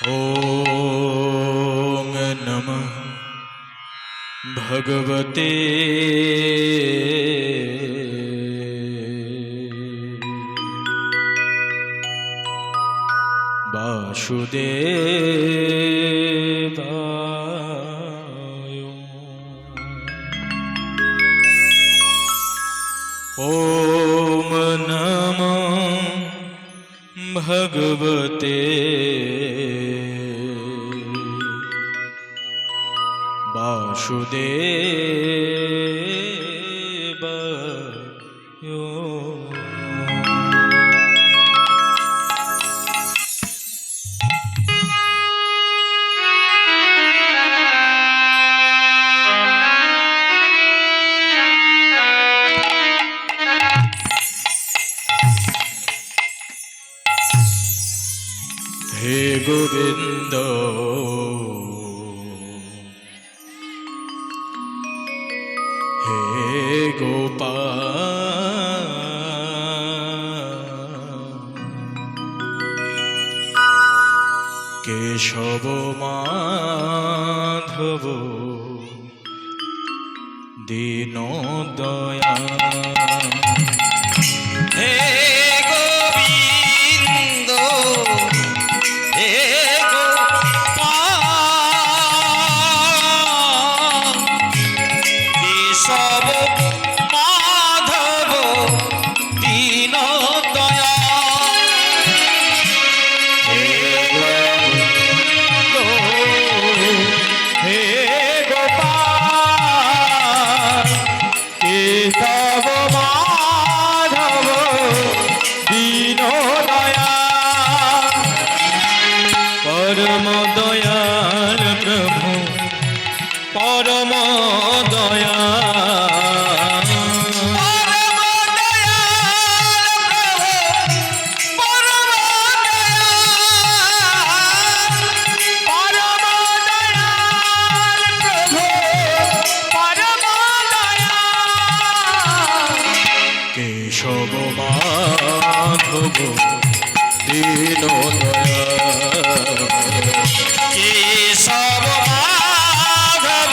ॐ नमः भगवते वासुदेवाय। ॐ नमः भगवते वासुदेवाय। हे गोविंद हे गोपाल केशव माधव दीनदयाल। हे गोविंद हे गोपाल केशव माधव दीनदयाल। हे गोपाल केशव माधव दीनदयाल। परम दयाल प्रभु परम दयाल। केशव माधव दीनदयाल। केशव माधव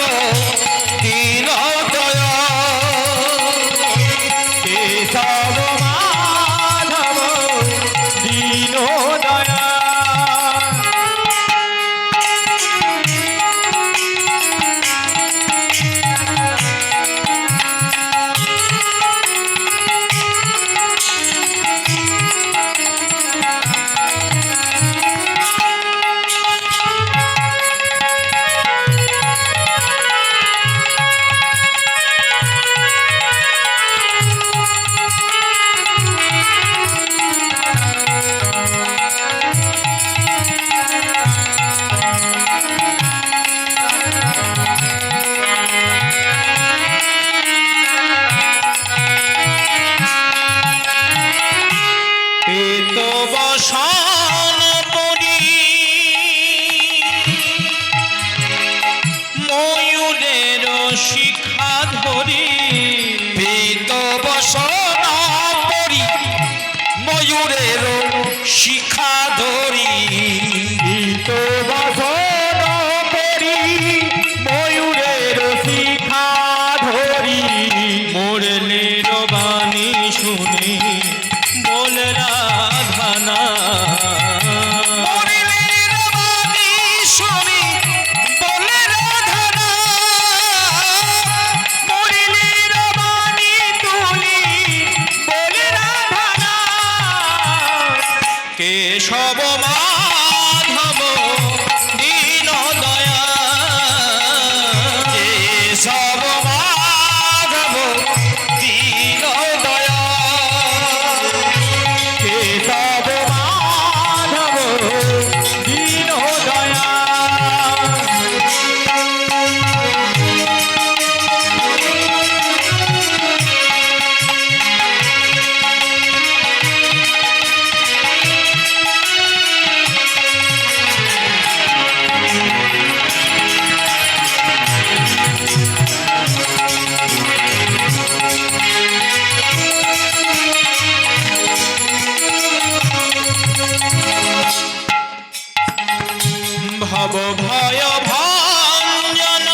ভব ভয় ভঞ্জন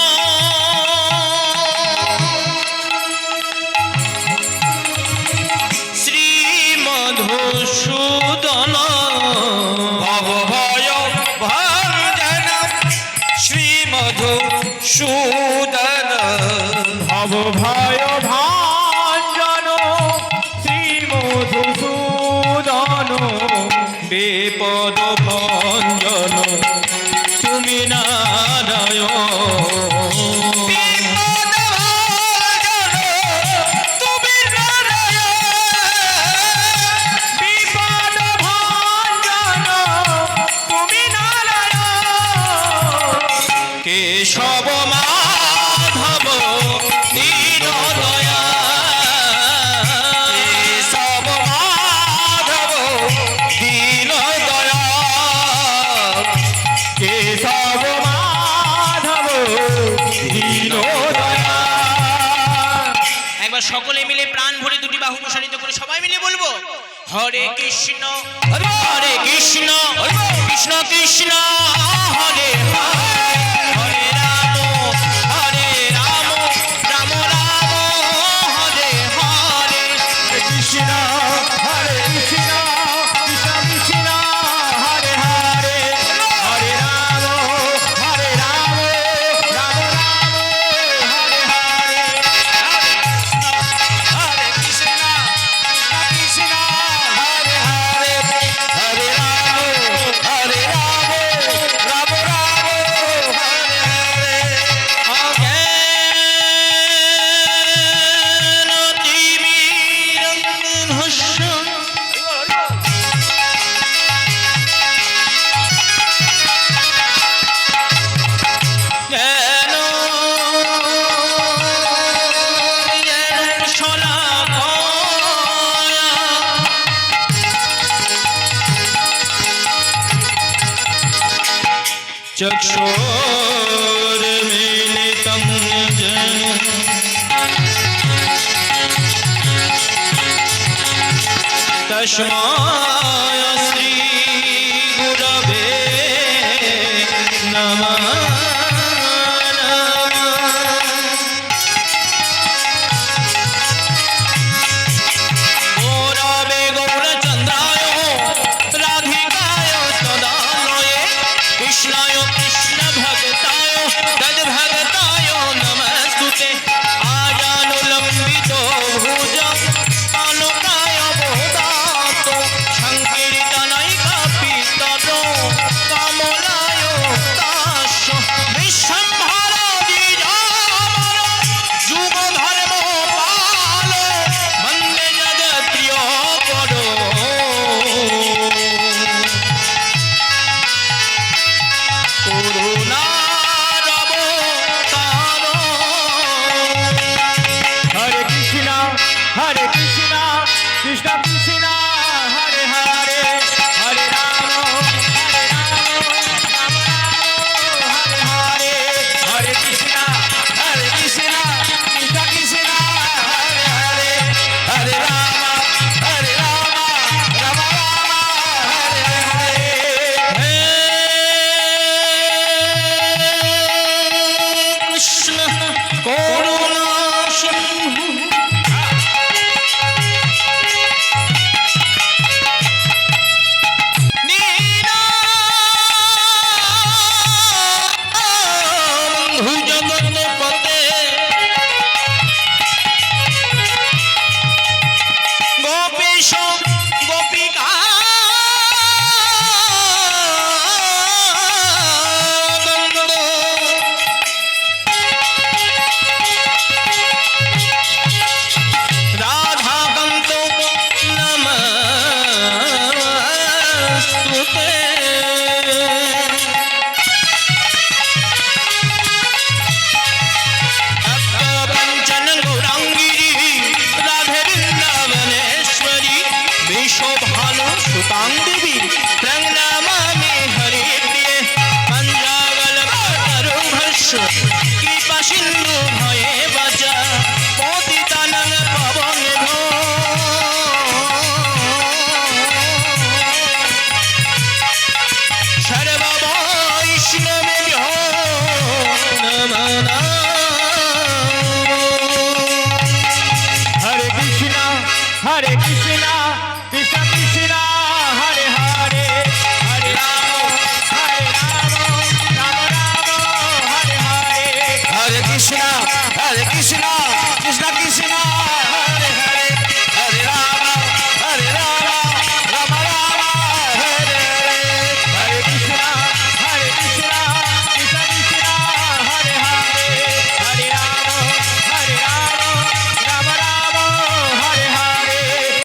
শ্রী মধুসূদন ভব ভয় ভঞ্জন শ্রী মধুসূদন ভব ভয় ভঞ্জন শ্রী মধুসূদন বিপদ ভঞ্জন তুমি নারায়ণ বিপদ ভঞ্জন তুমি নারায়ণ বিপদ ভঞ্জন তুমি নারায়ণ কেশব মাধব দীন দয়া কেশব মাধব দীন দয়া কেশব মাধব দীন দয়া একবার সকলে মিলে প্রাণ ভরে দুটি বাহু প্রসারিত করে সবাই মিলে বলবো হরে কৃষ্ণ হরে কৃষ্ণ কৃষ্ণ কৃষ্ণ হরে হরে হরে রাম রাম রাম হরে হরে কৃষ্ণ হরে কৃষ্ণ কৃষ্ণ কৃষ্ণ হরে হরে হরে রাম রাম রাম হরে হরে হরে কৃষ্ণ কৃষ্ণ হরে হরে হরে রাম রাম রাম হরে হরে অজ্ঞান তিমিরন্ধস্য জ্ঞান শলাকয়া चक्षुर्मिलितं येन तस्मै श्री गुरवे नमः गौरवे गौरचन्द्राय राधिकाय सदालये कृष्णाय कृष्ण भक्ताय तद्भक्ताय नमस्तुते आजानुलम्बितो भुजं कानकाय बोधातो संकीर्तनैकपितरो कमलाय दास्य विश्वम्भर द्विजावर जुगधर्म पालो वन्दे जगत्प्रिय परो हरे कृष्णा कृष्ण कृष्ण हरे हरे हरे राम राम हरे हरे हरे कृष्णा कृष्ण कृष्ण हरे हरे हरे राम राम हरे हरे कृष्ण करुणा सिंधु दीनबन्धु जगन्पते गोपीश गोपिका राधाकान्त नमस्तुते भक्तवञ्चन गौराङ्गिरी राधे वृन्दावनेश्वरी विश्वभानु सुतां देवी प्रणमामि हरिप्रिये पञ्चावलभतरुभर्ष कृपा सिन्धु भये वचा पतितानां पावनेभ्यो सर्ववैष्णवेभ्यो কৃষ্ণ কৃষ্ণ কৃষ্ণ হরে হরে হরে রাম রাম রাম হরে হরে হরে কৃষ্ণ কৃষ্ণ কৃষ্ণ